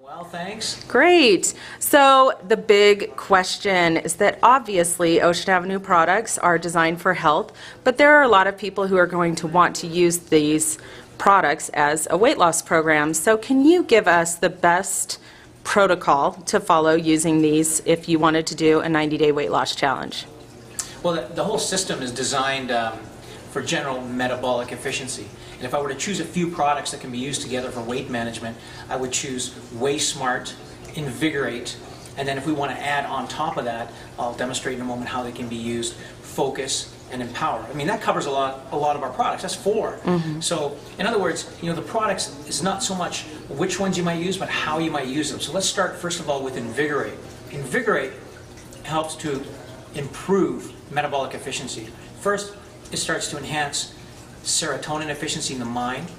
Well, thanks. Great. So the big question is that obviously Ocean Avenue products are designed for health, but there are a lot of people who are going to want to use these products as a weight loss program. So can you give us the best protocol to follow using these if you wanted to do a 90-day weight loss challenge? Well, the whole system is designed for general metabolic efficiency. And if I were to choose a few products that can be used together for weight management, I would choose Weigh Smart, Invigorate, and then if we want to add on top of that, I'll demonstrate in a moment how they can be used, Focus and Empower. I mean, that covers a lot of our products. That's 4. So, in other words, the products is not so much which ones you might use, but how you might use them. So let's start first of all with Invigorate. Invigorate helps to improve metabolic efficiency. First, it starts to enhance serotonin efficiency in the mind.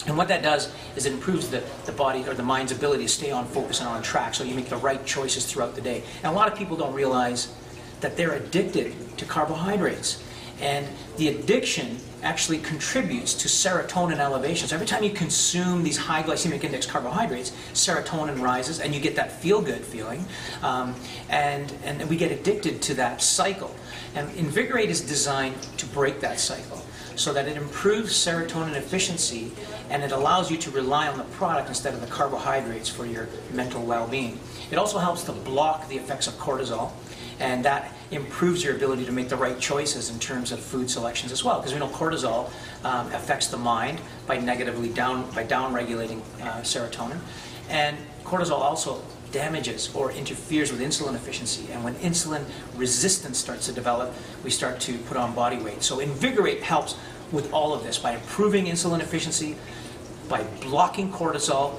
And what that does is it improves the body or the mind's ability to stay on focus and on track, so you make the right choices throughout the day. And a lot of people don't realize that they're addicted to carbohydrates. And the addiction actually contributes to serotonin elevation. So every time you consume these high glycemic index carbohydrates, serotonin rises and you get that feel-good feeling. And we get addicted to that cycle. And Invigorate is designed to break that cycle so that it improves serotonin efficiency and it allows you to rely on the product instead of the carbohydrates for your mental well-being. It also helps to block the effects of cortisol, and that improves your ability to make the right choices in terms of food selections as well, because we know cortisol affects the mind by down-regulating serotonin, and cortisol also damages or interferes with insulin efficiency, and when insulin resistance starts to develop, we start to put on body weight. So Invigorate helps with all of this by improving insulin efficiency, by blocking cortisol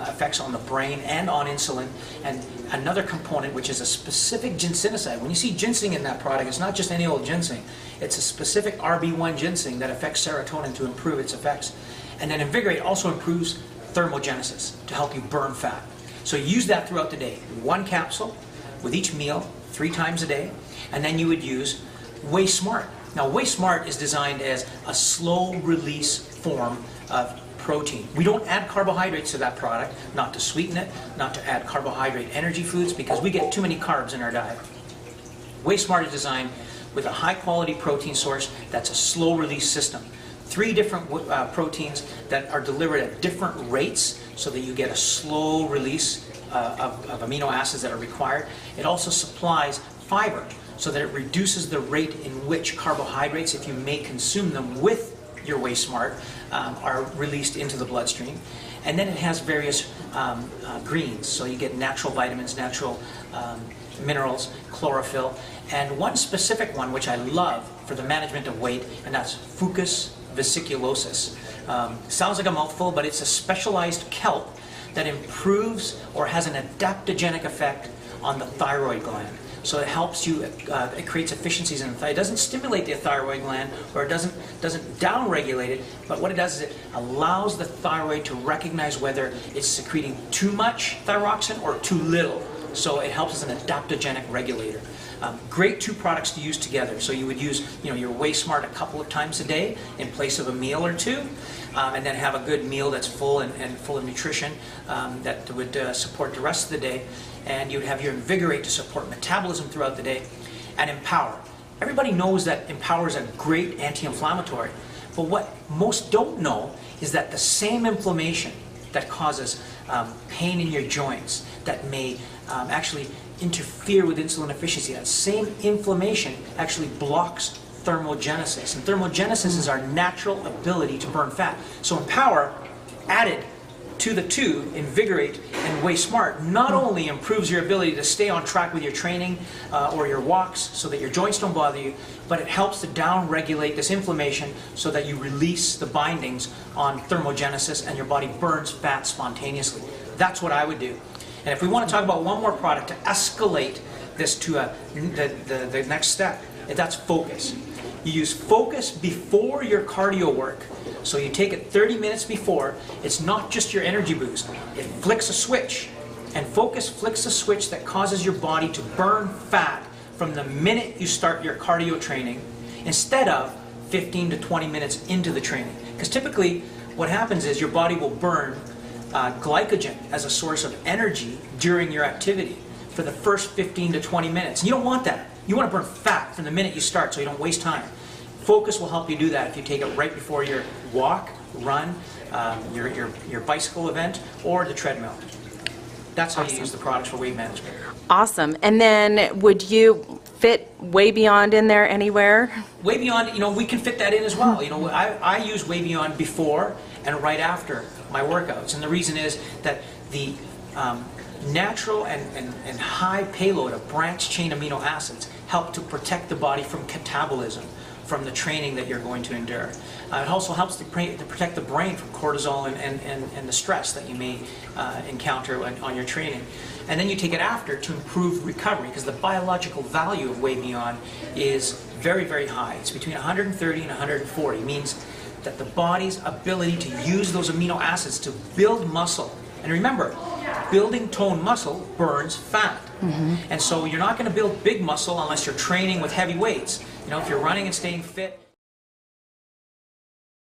effects on the brain and on insulin, and another component which is a specific ginsenoside. When you see ginseng in that product, it's not just any old ginseng. It's a specific RB1 ginseng that affects serotonin to improve its effects. And then Invigorate also improves thermogenesis to help you burn fat. So use that throughout the day. 1 capsule with each meal 3 times a day, and then you would use Weigh Smart. Now Weigh Smart is designed as a slow release form of protein. We don't add carbohydrates to that product, not to sweeten it, not to add carbohydrate energy foods, because we get too many carbs in our diet. Weigh Smart is designed with a high quality protein source that's a slow release system. 3 different proteins that are delivered at different rates so that you get a slow release of amino acids that are required. It also supplies fiber so that it reduces the rate in which carbohydrates, if you may consume them with your Weigh Smart, are released into the bloodstream. And then it has various greens, so you get natural vitamins, natural minerals, chlorophyll, and one specific one which I love for the management of weight, and that's Fucus vesiculosus. Sounds like a mouthful, but it's a specialized kelp that improves or has an adaptogenic effect on the thyroid gland. So it helps you, it creates efficiencies in the thyroid. It doesn't stimulate the thyroid gland, or it doesn't down-regulate it, but what it does is it allows the thyroid to recognize whether it's secreting too much thyroxine or too little. So it helps as an adaptogenic regulator. Great 2 products to use together. So you would use your Weigh Smart a couple of times a day in place of a meal or 2, and then have a good meal that's full and full of nutrition that would support the rest of the day. And you'd have your Invigorate to support metabolism throughout the day, and Empower. Everybody knows that Empower is a great anti-inflammatory, but what most don't know is that the same inflammation that causes pain in your joints, that may actually interfere with insulin efficiency, that same inflammation actually blocks thermogenesis. And thermogenesis is our natural ability to burn fat. So Empower, added to the 2, Invigorate and Weigh Smart, not only improves your ability to stay on track with your training or your walks so that your joints don't bother you, but it helps to down-regulate this inflammation so that you release the bindings on thermogenesis and your body burns fat spontaneously. That's what I would do. And if we want to talk about one more product to escalate this to the next step, that's Focus. You use Focus before your cardio work. So you take it 30 minutes before. It's not just your energy boost. It flicks a switch. And Focus flicks a switch that causes your body to burn fat from the minute you start your cardio training instead of 15 to 20 minutes into the training. Because typically what happens is your body will burn glycogen as a source of energy during your activity for the first 15 to 20 minutes. You don't want that. You want to burn fat from the minute you start so you don't waste time. Focus will help you do that if you take it right before your walk, run, your bicycle event, or the treadmill. That's how you use the products for weight management. Awesome. And then would you fit Way Beyond in there anywhere? Way Beyond, you know, we can fit that in as well. You know, I use Way Beyond before and right after my workouts. And the reason is that the natural and high payload of branched chain amino acids help to protect the body from catabolism, from the training that you're going to endure. It also helps to protect the brain from cortisol and the stress that you may encounter on your training. And then you take it after to improve recovery, because the biological value of Way Beyond is very, very high. It's between 130 and 140. It means that the body's ability to use those amino acids to build muscle. And remember, building toned muscle burns fat. And so you're not going to build big muscle unless you're training with heavy weights. You know, if you're running and staying fit,